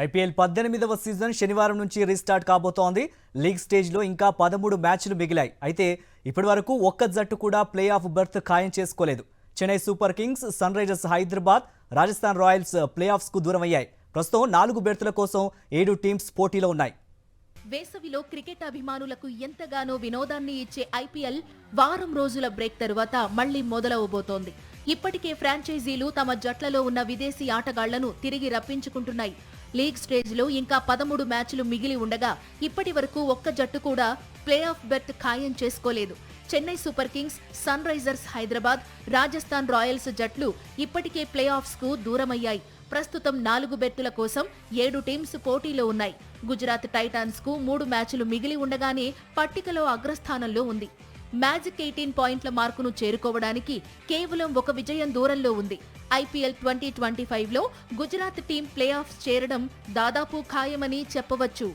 IPL 18వ season శనివారం నుంచి restart కాబోతోంది. లీగ్ స్టేజ్లో ఇంకా 13 మ్యాచ్లు మిగిలాయి. అయితే ఇప్పటివరకు ఒక్క జట్టు కూడా ప్లే ఆఫ్ బెర్త్ ఖాయం చేసుకోలేదు. Chennai Super Kings, Sunrisers Hyderabad, Rajasthan Royals play ఆఫ్స్కు దూరమయ్యాయి. ప్రస్తుతం 4 బెర్తుల కోసం 7 టీమ్స్ పోటీలో ఉన్నాయి. వేసవిలో క్రికెట్ అభిమానులకు ఎంతగానో వినోదాన్ని ఇచ్చే ఐపీఎల్ వారం రోజుల బ్రేక్ తరువాత మళ్లీ మొదలవబోతోంది. ఇప్పటికే ఫ్రాంచైజీలు తమ జట్లలో ఉన్న విదేశీ ఆటగాళ్లను తిరిగి రప్పించుకుంటున్నాయి. లీగ్ స్టేజ్లో ఇంకా 13 మ్యాచ్లు మిగిలి ఉండగా ఇప్పటి వరకు ఒక్క జట్టు కూడా ప్లే ఆఫ్ బెర్త్ ఖాయం చేసుకోలేదు. Chennai Super Kings, Sunrisers Hyderabad, Rajasthan Royals జట్లు ఇప్పటికే ప్లే ఆఫ్స్ కు దూరమయ్యాయి. ప్రస్తుతం 4 బెర్తుల కోసం 7 టీమ్స్ పోటీలో ఉన్నాయి. గుజరాత్ టైటాన్స్ కు 3 మ్యాచ్లు మిగిలి ఉండగానే పట్టికలో అగ్రస్థానంలో ఉంది. మ్యాజిక్ 18 పాయింట్ల మార్కును చేరుకోవడానికి కేవలం ఒక విజయం దూరంలో ఉంది. ఐపీఎల్ 2025లో గుజరాత్ టీం ప్లే ఆఫ్స్ చేరడం దాదాపు ఖాయమని చెప్పవచ్చు.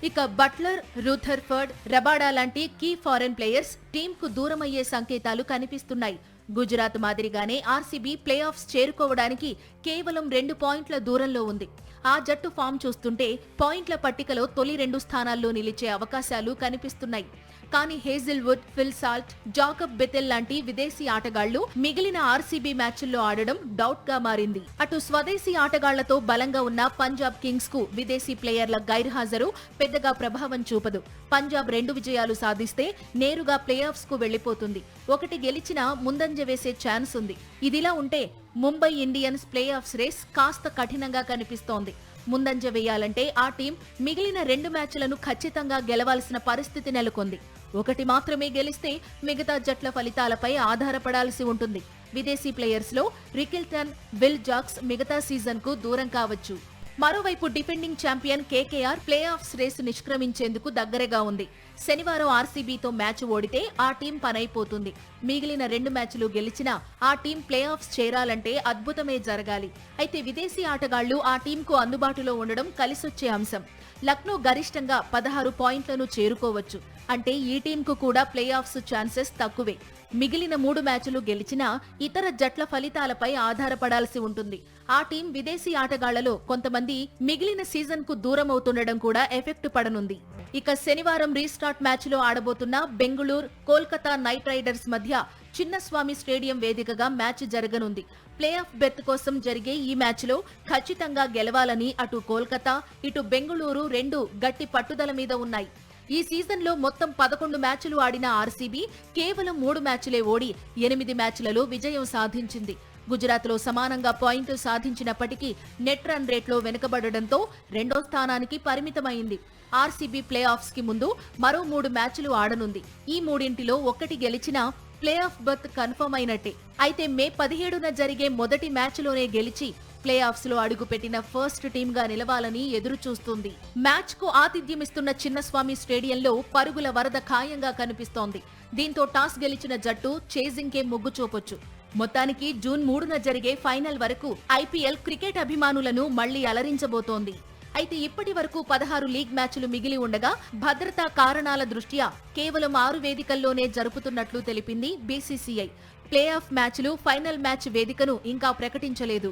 ఇక బట్లర్, రూథర్ఫర్డ్, రబాడా లాంటి కీ ఫారెన్ ప్లేయర్స్ టీంకు దూరమయ్యే సంకేతాలు కనిపిస్తున్నాయి. గుజరాత్ మాదిరిగానే ఆర్సీబీ ప్లే ఆఫ్స్ చేరుకోవడానికి కేవలం 2 పాయింట్ల దూరంలో ఉంది. ఆ జట్టు ఫామ్ చూస్తుంటే పాయింట్ల పట్టికలో తొలి 2 స్థానాల్లో నిలిచే అవకాశాలు కనిపిస్తున్నాయి. కానీ Hazlewood, Phil Salt, Jacob Bethell లాంటి విదేశీ ఆటగాళ్లు మిగిలిన ఆర్సీబీ మ్యాచ్ల్లో ఆడడం డౌట్ గా మారింది. అటు స్వదేశీ ఆటగాళ్లతో బలంగా ఉన్న పంజాబ్ కింగ్స్ కు విదేశీ ప్లేయర్ల గైర్హాజరు పెద్దగా ప్రభావం చూపదు. పంజాబ్ 2 విజయాలు సాధిస్తే నేరుగా ప్లే ఆఫ్స్ కు వెళ్లిపోతుంది. 1 గెలిచినా ముందంజ వేసే ఛాన్స్ ఉంది. ఇదిలా ఉంటే Mumbai Indians playoffs race కాస్త కఠినంగా కనిపిస్తోంది. ముందంజ వేయాలంటే ఆ టీం మిగిలిన 2 మ్యాచ్లను ఖచ్చితంగా గెలవాల్సిన పరిస్థితి నెలకొంది. 1 మాత్రమే గెలిస్తే మిగతా జట్ల ఫలితాలపై ఆధారపడాల్సి ఉంటుంది. విదేశీ ప్లేయర్స్ లో రికిల్టన్, విల్ జాక్స్ మిగతా సీజన్ కు దూరం కావచ్చు. మరోవైపు defending champion KKR play offs race నిష్క్రమించేందుకు దగ్గరగా ఉంది. శనివారం ఆర్సీబీతో మ్యాచ్ ఓడితే ఆ టీం పనైపోతుంది. మిగిలిన 2 మ్యాచ్లు గెలిచినా ఆ టీం ప్లే ఆఫ్స్ చేరాలంటే అద్భుతమే జరగాలి. అయితే విదేశీ ఆటగాళ్లు ఆ టీంకు అందుబాటులో ఉండడం కలిసొచ్చే అంశం. లక్నో గరిష్టంగా 16 పాయింట్లను చేరుకోవచ్చు. అంటే ఈ టీంకు కూడా ప్లే ఆఫ్స్ ఛాన్సెస్ తక్కువే. మిగిలిన 3 మ్యాచ్లు గెలిచినా ఇతర జట్ల ఫలితాలపై ఆధారపడాల్సి ఉంటుంది. ఆ టీం విదేశీ ఆటగాళ్లలో కొంతమంది మిగిలిన సీజన్ కు దూరమవుతుండడం కూడా ఎఫెక్ట్ పడనుంది. ఇక శనివారం రీస్టార్ట్ మ్యాచ్లో ఆడబోతున్న బెంగుళూరు, కోల్కతా నైట్ రైడర్స్ మధ్య చిన్నస్వామి స్టేడియం వేదికగా మ్యాచ్ జరగనుంది. ప్లే ఆఫ్ బెర్త్ కోసం జరిగే ఈ మ్యాచ్లో ఖచ్చితంగా గెలవాలని అటు కోల్కతా, ఇటు బెంగుళూరు 2 గట్టి పట్టుదల మీద ఉన్నాయి. ఈ సీజన్లో మొత్తం 11 మ్యాచ్లు ఆడిన ఆర్సీబీ కేవలం 3 మ్యాచ్లే ఓడి 8 మ్యాచ్లలో విజయం సాధించింది. గుజరాత్లో సమానంగా పాయింట్లు సాధించినప్పటికీ నెట్ రన్ రేట్లో వెనుకబడడంతో 2వ స్థానానికి పరిమితమైంది. ఆర్సీబీ ప్లే ఆఫ్స్ కి ముందు మరో 3 మ్యాచ్లు ఆడనుంది. ఈ 3 1 గెలిచినా ప్లే ఆఫ్ బర్త్ కన్ఫర్మ్ అయినట్టే. అయితే మే 17న జరిగే మొదటి మ్యాచ్లోనే గెలిచి ప్లే ఆఫ్స్ లో అడుగుపెట్టిన ఫస్ట్ టీమ్ గా నిలవాలని ఎదురు చూస్తుంది. మ్యాచ్ కు ఆతిథ్యమిస్తున్న చిన్నస్వామి స్టేడియంలో పరుగుల వరద ఖాయంగా కనిపిస్తోంది. దీంతో టాస్ గెలిచిన జట్టు చేజింగ్ కే మొగ్గు చూపొచ్చు. మొత్తానికి జూన్ 3న జరిగే ఫైనల్ వరకు ఐపీఎల్ క్రికెట్ అభిమానులను మళ్లీ అలరించబోతోంది. అయితే ఇప్పటి వరకు 16 లీగ్ మ్యాచ్లు మిగిలి ఉండగా భద్రతా కారణాల దృష్ట్యా కేవలం 6 వేదికల్లోనే జరుపుతున్నట్లు తెలిపింది బీసీసీఐ. ప్లే ఆఫ్ మ్యాచ్లు, ఫైనల్ మ్యాచ్ వేదికను ఇంకా ప్రకటించలేదు.